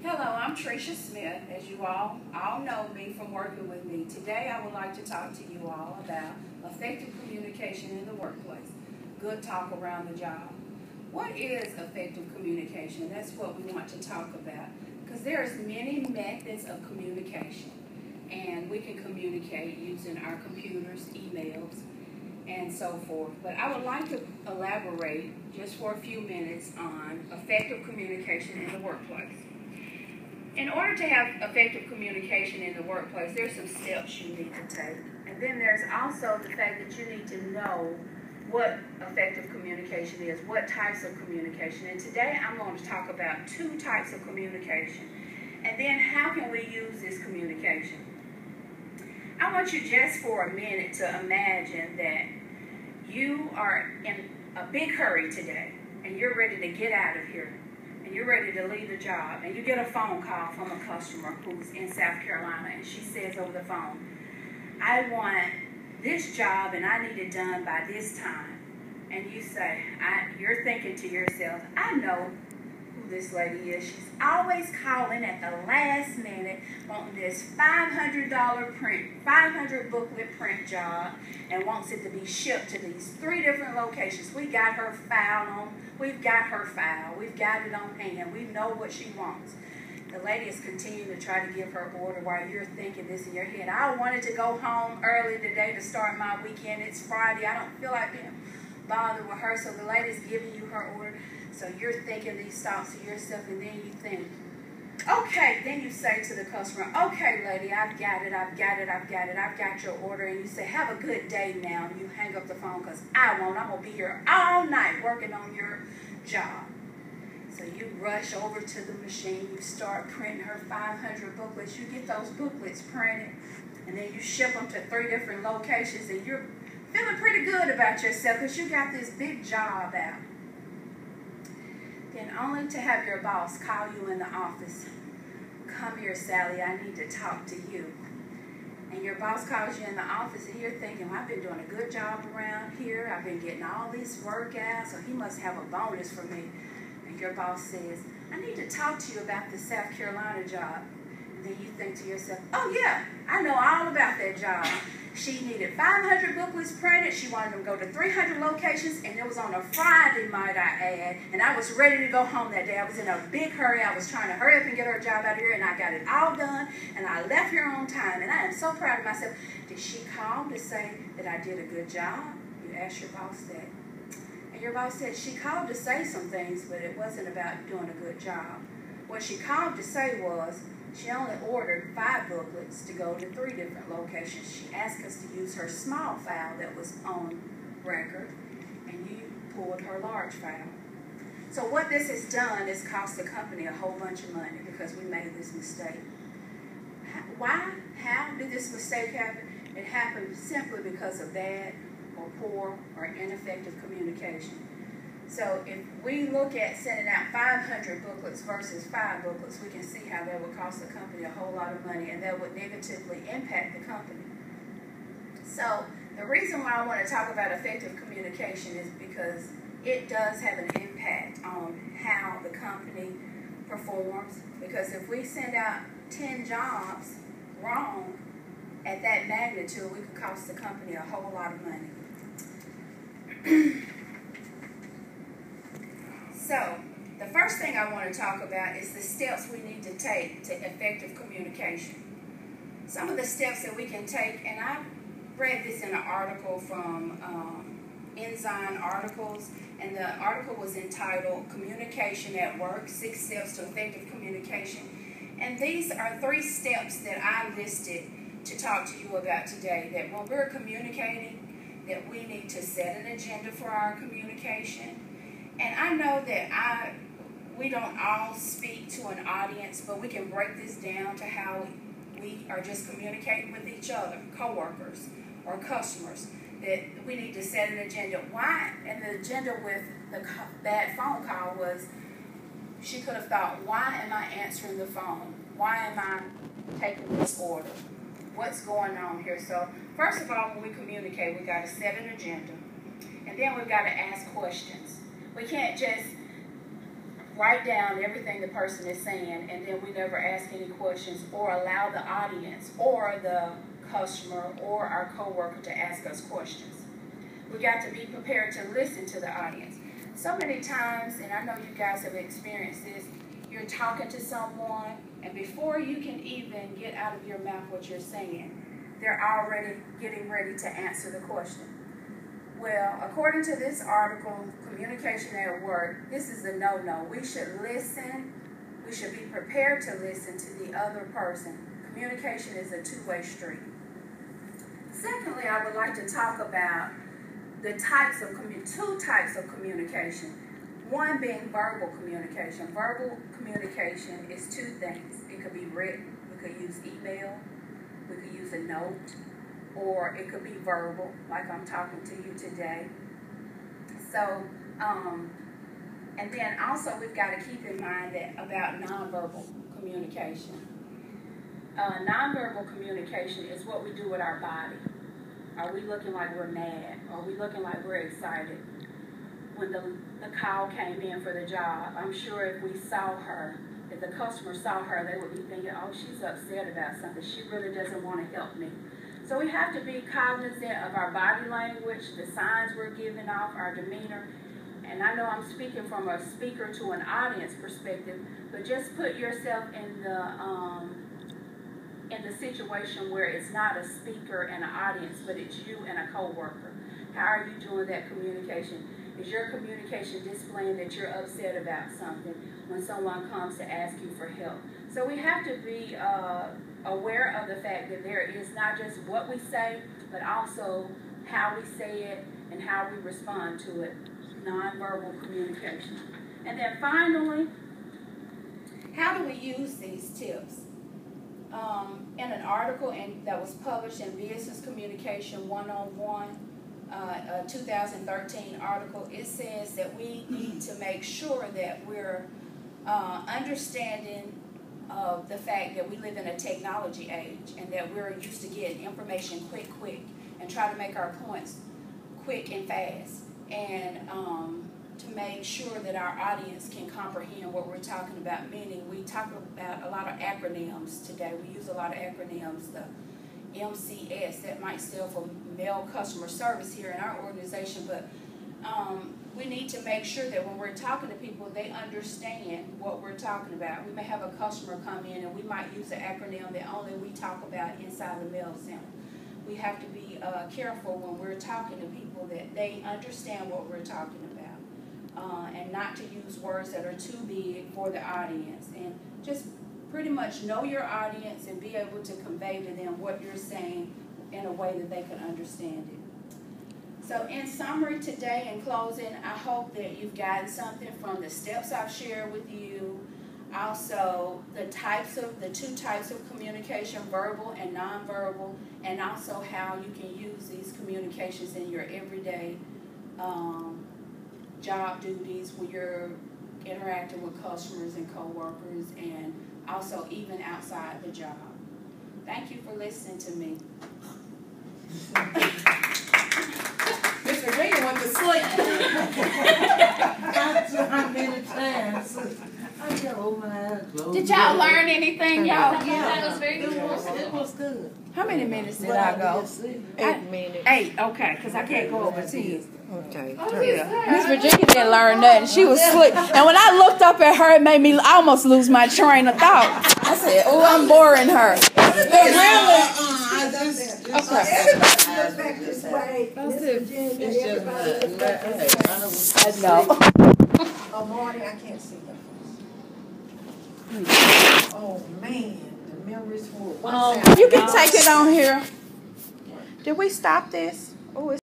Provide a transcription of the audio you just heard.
Hello, I'm Trecia Smith, as you all know me from working with me. Today I would like to talk to you all about effective communication in the workplace. Good talk around the job. What is effective communication? That's what we want to talk about, because there's many methods of communication, and we can communicate using our computers, emails, and so forth. But I would like to elaborate just for a few minutes on effective communication in the workplace. In order to have effective communication in the workplace, there's some steps you need to take. And then there's also the fact that you need to know what effective communication is, what types of communication. And today I'm going to talk about two types of communication. And then how can we use this communication? I want you just for a minute to imagine that you are in a big hurry today and you're ready to get out of here. You're ready to leave the job, and you get a phone call from a customer who's in South Carolina, and she says over the phone, I want this job and I need it done by this time. And you say, you're thinking to yourself, I know who this lady is. She's always calling at the last minute wanting this $500 booklet print job, and wants it to be shipped to these 3 different locations. We got her file on. We've got her file. We've got it on hand. We know what she wants. The lady is continuing to try to give her order while you're thinking this in your head. I wanted to go home early today to start my weekend. It's Friday. I don't feel like being bothered with her. So the lady's giving you her order. So you're thinking these thoughts to yourself, and then you think, okay, then you say to the customer, okay, lady, I've got it, I've got your order. And you say, have a good day now. And you hang up the phone because I'm going to be here all night working on your job. So you rush over to the machine, you start printing her 500 booklets. You get those booklets printed, and then you ship them to 3 different locations, and you're feeling pretty good about yourself because you got this big job out. Then only to have your boss call you in the office. Come here, Sally, I need to talk to you. And your boss calls you in the office, and you're thinking, well, I've been doing a good job around here. I've been getting all this work out, so he must have a bonus for me. And your boss says, I need to talk to you about the South Carolina job. And then you think to yourself, oh yeah, I know all about that job. She needed 500 booklets printed. She wanted them to go to 300 locations, and it was on a Friday, might I add. And I was ready to go home that day. I was in a big hurry. I was trying to hurry up and get her job out of here, and I got it all done, and I left here on time. And I am so proud of myself. Did she call to say that I did a good job? You asked your boss that. And your boss said she called to say some things, but it wasn't about doing a good job. What she called to say was, she only ordered 5 booklets to go to 3 different locations. She asked us to use her small file that was on record, and you pulled her large file. So what this has done is cost the company a whole bunch of money because we made this mistake. Why? How did this mistake happen? It happened simply because of bad or poor or ineffective communication. So if we look at sending out 500 booklets versus 5 booklets, we can see how that would cost the company a whole lot of money, and that would negatively impact the company. So the reason why I want to talk about effective communication is because it does have an impact on how the company performs. Because if we send out 10 jobs wrong at that magnitude, we could cost the company a whole lot of money. So, the first thing I want to talk about is the steps we need to take to effective communication. Some of the steps that we can take, and I read this in an article from Ensign Articles, and the article was entitled Communication at Work, 6 Steps to Effective Communication. And these are 3 steps that I listed to talk to you about today, that when we're communicating, that we need to set an agenda for our communication. And I know that we don't all speak to an audience, but we can break this down to how we are just communicating with each other, coworkers or customers, that we need to set an agenda. Why? And the agenda with the bad phone call was, she could have thought, why am I answering the phone? Why am I taking this order? What's going on here? So first of all, when we communicate, we've got to set an agenda. And then we've got to ask questions. We can't just write down everything the person is saying, and then we never ask any questions or allow the audience or the customer or our coworker to ask us questions. We got to be prepared to listen to the audience. So many times, and I know you guys have experienced this, you're talking to someone, and before you can even get out of your mouth what you're saying, they're already getting ready to answer the question. Well, according to this article, Communication at Work, this is a no-no. We should listen. We should be prepared to listen to the other person. Communication is a two-way street. Secondly, I would like to talk about the two types of communication. One being verbal communication. Verbal communication is two things. It could be written. We could use email. We could use a note. Or it could be verbal, like I'm talking to you today. So, and then also we've got to keep in mind that about nonverbal communication. Nonverbal communication is what we do with our body. Are we looking like we're mad? Are we looking like we're excited? When the call came in for the job, I'm sure if we saw her, if the customer saw her, they would be thinking, oh, she's upset about something. She really doesn't want to help me. So we have to be cognizant of our body language, the signs we're giving off, our demeanor. And I know I'm speaking from a speaker to an audience perspective, but just put yourself in the situation where it's not a speaker and an audience, but it's you and a coworker. How are you doing that communication? Is your communication displaying that you're upset about something when someone comes to ask you for help? So we have to be aware of the fact that there is not just what we say, but also how we say it and how we respond to it. Nonverbal communication. And then finally, how do we use these tips? In an article that was published in Business Communication 101, a 2013 article, it says that we need to make sure that we're understanding of the fact that we live in a technology age and that we're used to getting information quick, and try to make our points quick and fast, and to make sure that our audience can comprehend what we're talking about. Meaning, we talk about a lot of acronyms today. We use a lot of acronyms. The MCS, that might stand for Male Customer Service here in our organization, but we need to make sure that when we're talking to people, they understand what we're talking about. We may have a customer come in and we might use an acronym that only we talk about inside the mail center. We have to be careful when we're talking to people that they understand what we're talking about, and not to use words that are too big for the audience. And just pretty much know your audience and be able to convey to them what you're saying in a way that they can understand it. So in summary today, in closing, I hope that you've gotten something from the steps I've shared with you. Also, the two types of communication, verbal and nonverbal, and also how you can use these communications in your everyday job duties when you're interacting with customers and coworkers, and also even outside the job. Thank you for listening to me. Miss Virginia went to sleep. How many times? I got my eyes closed. Did y'all learn anything, y'all? Yeah, That was very good. It was good. How many minutes did I go? 8 minutes. 8, okay, because I can't go over 10. Okay. Yeah. Miss Virginia didn't learn nothing. She was asleep. And when I looked up at her, it made me almost lose my train of thought. I said, oh, I'm boring her. But really, I know. Oh, morning, I can't see them. Oh, man. The memories for You can take it on here. Did we stop this? Oh,